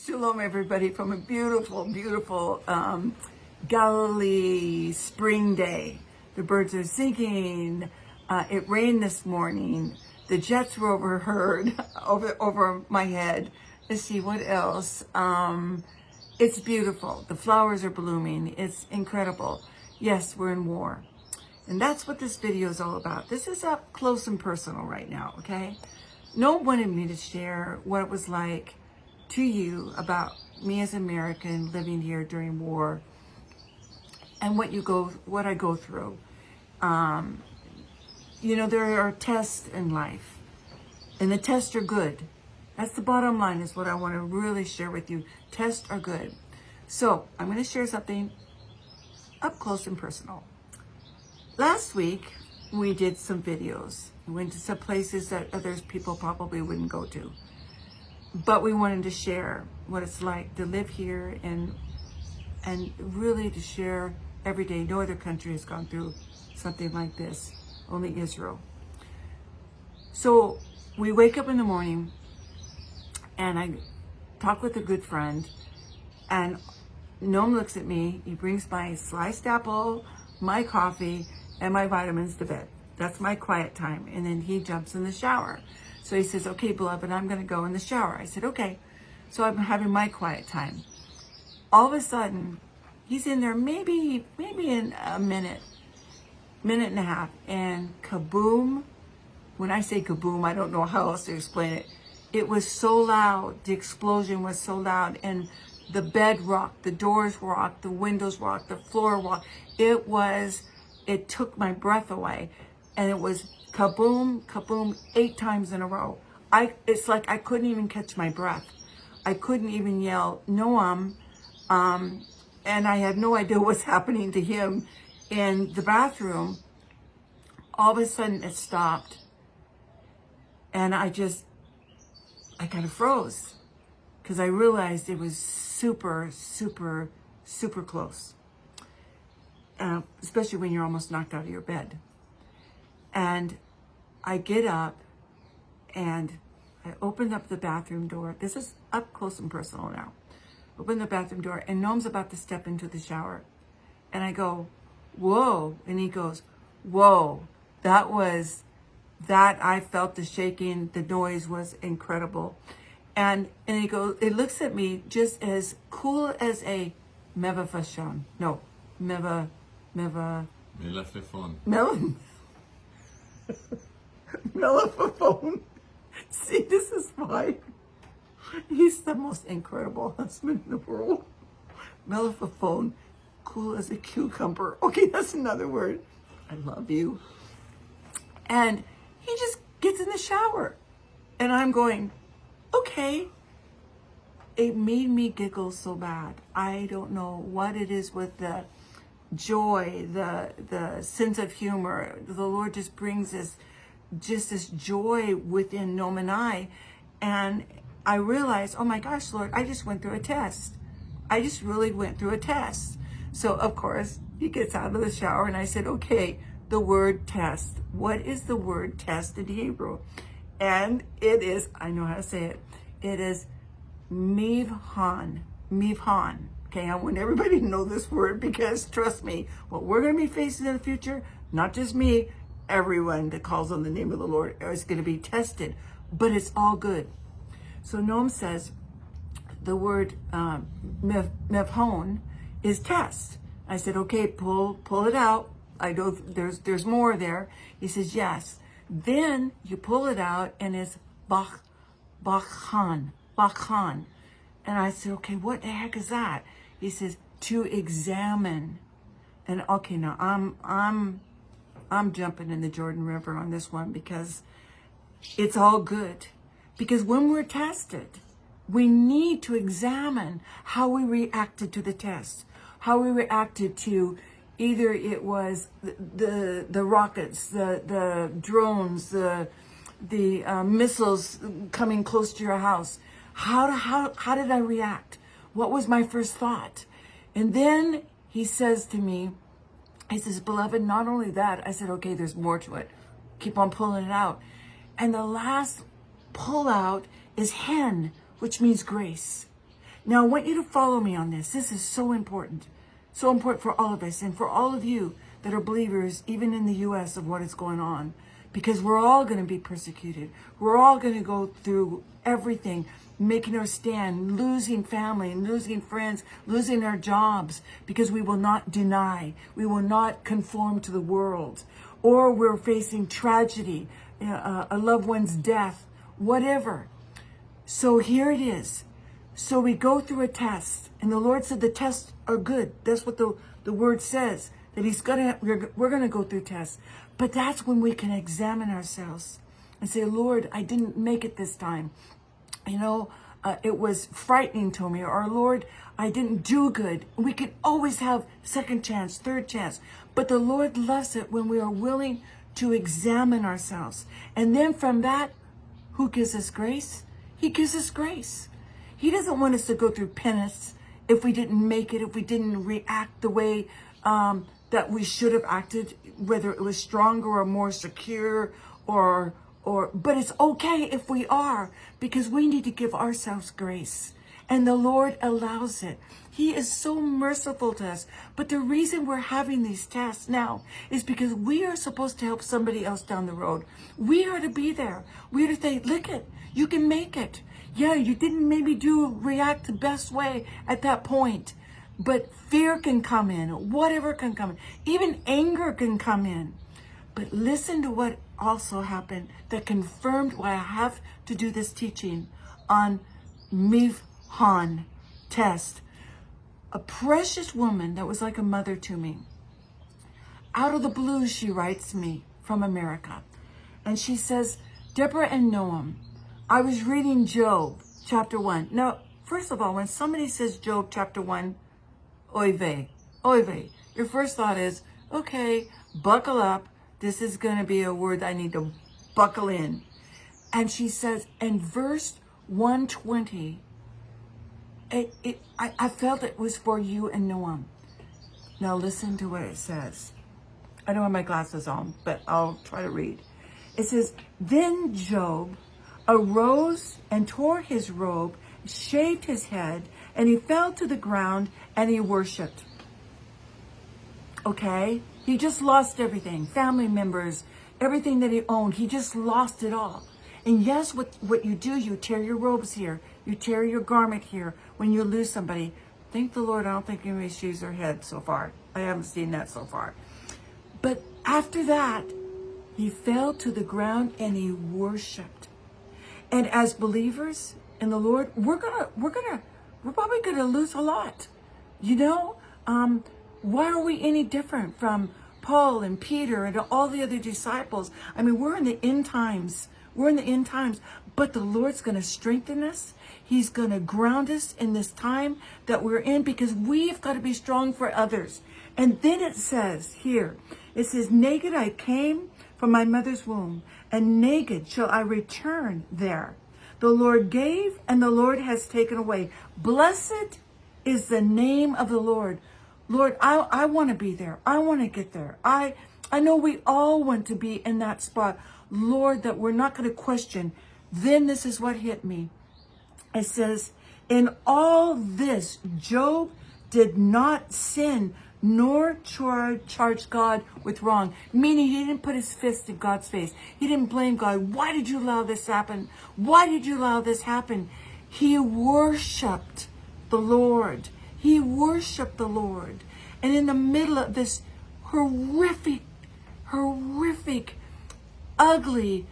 Shalom, everybody, from a beautiful, beautiful Galilee spring day. The birds are singing. It rained this morning. The jets were overheard over my head. Let's see, what else? It's beautiful. The flowers are blooming. It's incredible. Yes, we're in war. And that's what this video is all about. This is up close and personal right now, okay? No one wanted me to share what it was like to you about me as an American living here during war and what I go through. You know, there are tests in life, and the tests are good. That's the bottom line, is what I want to really share with you. Tests are good. So I'm going to share something up close and personal. Last week, we did some videos. We went to some places that other people probably wouldn't go to. But we wanted to share what it's like to live here and really to share every day. No other country has gone through something like this, only Israel. So we wake up in the morning and I talk with a good friend, and Noam looks at me. He brings my sliced apple, my coffee, and my vitamins to bed. That's my quiet time. And then he jumps in the shower. So he says, okay, beloved, I'm going to go in the shower. I said, okay. So I'm having my quiet time. All of a sudden, he's in there maybe in a minute and a half. And kaboom. When I say kaboom, I don't know how else to explain it. It was so loud. The explosion was so loud. And the bed rocked, the doors rocked, the windows rocked, the floor rocked. It took my breath away. And it was kaboom, kaboom, 8 times in a row. It's like I couldn't even catch my breath. I couldn't even yell, Noam. And I had no idea what's happening to him in the bathroom. All of a sudden it stopped. And I kind of froze, because I realized it was super, super, super close. Especially when you're almost knocked out of your bed. And I get up and I opened up the bathroom door. This is up close and personal now. Open the bathroom door, and Noam's about to step into the shower. And I go, whoa. And he goes, whoa. I felt the shaking. The noise was incredible. And he goes, it looks at me just as cool as a mevafashon. No, Melafefon. Melafefon. See, this is why he's the most incredible husband in the world. Melafefon, cool as a cucumber. Okay, that's another word. I love you. And he just gets in the shower. And I'm going, okay. It made me giggle so bad. I don't know what it is with the joy, the sense of humor. The Lord just brings this joy within Noam and I. And I realized, oh my gosh, Lord, I just went through a test. I just really went through a test. So of course he gets out of the shower, and I said, okay, the word test. What is the word test in Hebrew? And it is, I know how to say it. It is mivhan. Mivhan. Okay, I want everybody to know this word, because trust me, what we're going to be facing in the future, not just me, everyone that calls on the name of the Lord is going to be tested, but it's all good. So Noam says the word mevhon is test. I said, okay, pull it out. I know there's more there. He says, yes. Then you pull it out, and it's bachan. And I said, okay, what the heck is that? He says, to examine. And okay, now I'm jumping in the Jordan River on this one, because it's all good. Because when we're tested, we need to examine how we reacted to the test, how we reacted to either it was the rockets, the drones, the missiles coming close to your house. How did I react? What was my first thought? And then he says to me, he says, beloved, not only that, I said, okay, there's more to it. Keep on pulling it out. And the last pull out is hen, which means grace. Now, I want you to follow me on this. This is so important. So important for all of us and for all of you that are believers, even in the U.S., of what is going on. Because we're all going to be persecuted. We're all going to go through everything, making our stand, losing family, losing friends, losing our jobs, because we will not deny. We will not conform to the world. Or we're facing tragedy, a loved one's death, whatever. So here it is. So we go through a test, and the Lord said the tests are good. That's what the word says, that we're gonna go through tests. But that's when we can examine ourselves and say, Lord, I didn't make it this time. It was frightening to me. Or Lord, I didn't do good. We can always have second chance, third chance. But the Lord loves it when we are willing to examine ourselves. And then from that, who gives us grace? He gives us grace. He doesn't want us to go through penance if we didn't make it, if we didn't react the way that we should have acted, whether it was stronger or more secure but it's okay if we are, because we need to give ourselves grace. And the Lord allows it. He is so merciful to us. But the reason we're having these tests now is because we are supposed to help somebody else down the road. We are to be there. We are to say, look it, you can make it. Yeah, you didn't maybe react the best way at that point. But fear can come in, whatever can come in. Even anger can come in. But listen to what also happened that confirmed why I have to do this teaching on Mivhan test. A precious woman that was like a mother to me. Out of the blue, she writes me from America. And she says, Deborah and Noam, I was reading Job chapter 1. Now, first of all, when somebody says Job chapter 1, oy vey, oy vey, your first thought is, okay, buckle up. This is going to be a word I need to buckle in. And she says, in verse 120, I felt it was for you and Noam. Now listen to what it says. I don't have my glasses on, but I'll try to read. It says, then Job arose and tore his robe, shaved his head, and he fell to the ground and he worshiped. Okay? He just lost everything. Family members, everything that he owned. He just lost it all. And yes, what you do, you tear your robes here. You tear your garment here when you lose somebody. Thank the Lord, I don't think anybody shaves their head so far. I haven't seen that so far. But after that, he fell to the ground and he worshiped. And as believers in the Lord, we're probably gonna lose a lot. Why are we any different from Paul and Peter and all the other disciples? I mean, we're in the end times. We're in the end times. But the Lord's going to strengthen us. He's going to ground us in this time that we're in, because we've got to be strong for others. And then it says here, it says, naked I came from my mother's womb, and naked shall I return there. The Lord gave, and the Lord has taken away. Blessed is the name of the Lord. Lord, I want to be there. I want to get there. I know we all want to be in that spot. Lord, that we're not going to question. Then this is what hit me. It says, in all this, Job did not sin, nor charge God with wrong. Meaning he didn't put his fist in God's face. He didn't blame God. Why did you allow this happen? Why did you allow this happen? He worshiped the Lord. He worshiped the Lord. And in the middle of this horrific, ugly,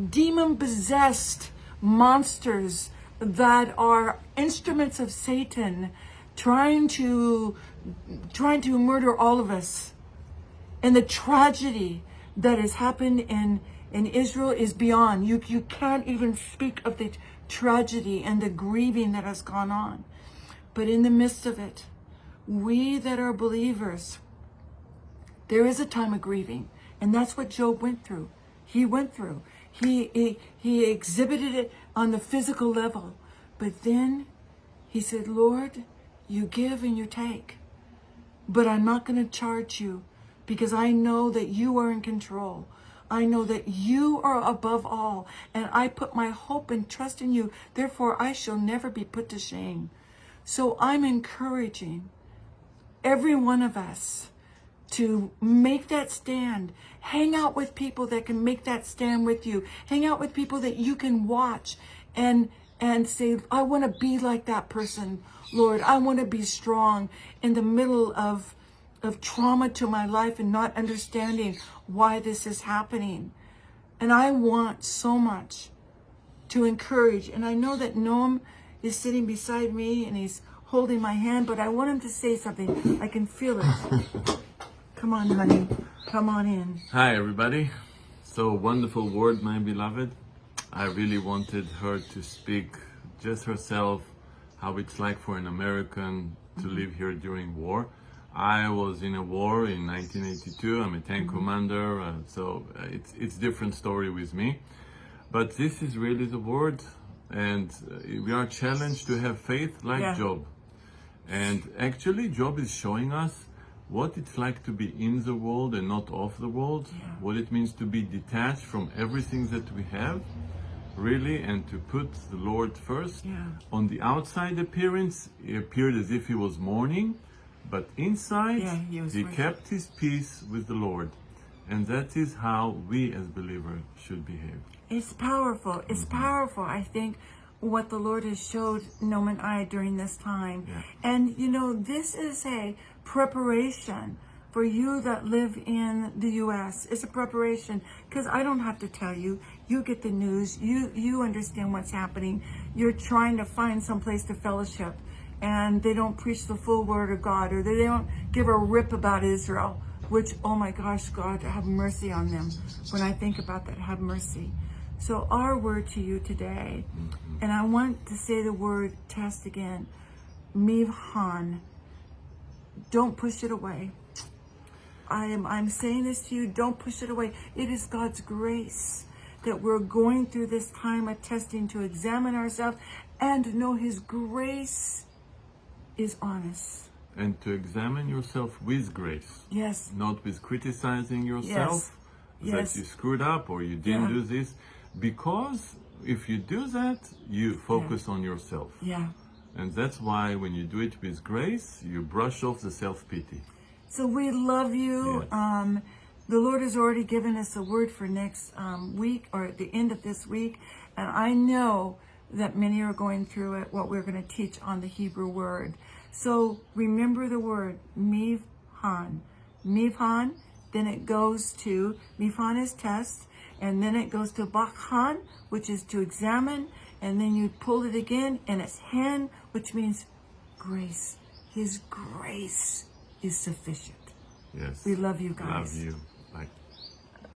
demon-possessed monsters that are instruments of Satan trying to murder all of us. And the tragedy that has happened in Israel is beyond. You can't even speak of the tragedy and the grieving that has gone on. But in the midst of it, we that are believers, there is a time of grieving. And that's what Job went through. He went through. He exhibited it on the physical level. But then he said, Lord, you give and you take. But I'm not going to charge you, because I know that you are in control. I know that you are above all. And I put my hope and trust in you. Therefore, I shall never be put to shame. So I'm encouraging every one of us to make that stand. Hang out with people that can make that stand with you. Hang out with people that you can watch and say, I want to be like that person, Lord. I want to be strong in the middle of trauma to my life and not understanding why this is happening. And I want so much to encourage. And I know that Noam is sitting beside me and he's holding my hand, but I want him to say something. I can feel it. Come on, honey. Come on in. Hi, everybody. So wonderful word, my beloved. I really wanted her to speak just herself, how it's like for an American to live here during war. I was in a war in 1982. I'm a tank commander, so it's different story with me. But this is really the word, and we are challenged to have faith like Job. And actually, Job is showing us what it's like to be in the world and not of the world, what it means to be detached from everything that we have, really, and to put the Lord first. On the outside appearance, he appeared as if he was mourning, but inside, he kept his peace with the Lord. And that is how we as believers should behave. It's powerful. It's powerful, I think, what the Lord has showed Noam and I during this time. And, you know, this is a preparation for you that live in the U.S. It's a preparation because I don't have to tell you. You get the news. You understand what's happening. You're trying to find some place to fellowship, and they don't preach the full word of God, or they don't give a rip about Israel, which, oh my gosh, God, have mercy on them. When I think about that, have mercy. So our word to you today, and I want to say the word test again, mivhan. Don't push it away. I'm saying this to you, don't push it away. It is God's grace that we're going through this time of testing to examine ourselves and know His grace is on us. And to examine yourself with grace. Yes. Not with criticizing yourself that you screwed up or you didn't do this. Because if you do that, you focus on yourself. And that's why when you do it with grace, you brush off the self-pity. So we love you. The Lord has already given us a word for next week, or at the end of this week. And I know that many are going through it, what we're going to teach on the Hebrew word. So remember the word, mivhan. Mivhan, then it goes to, mivhan is test, and then it goes to bakhan, which is to examine, and then you pull it again, and it's han, which means grace. His grace is sufficient. Yes. We love you guys. Love you.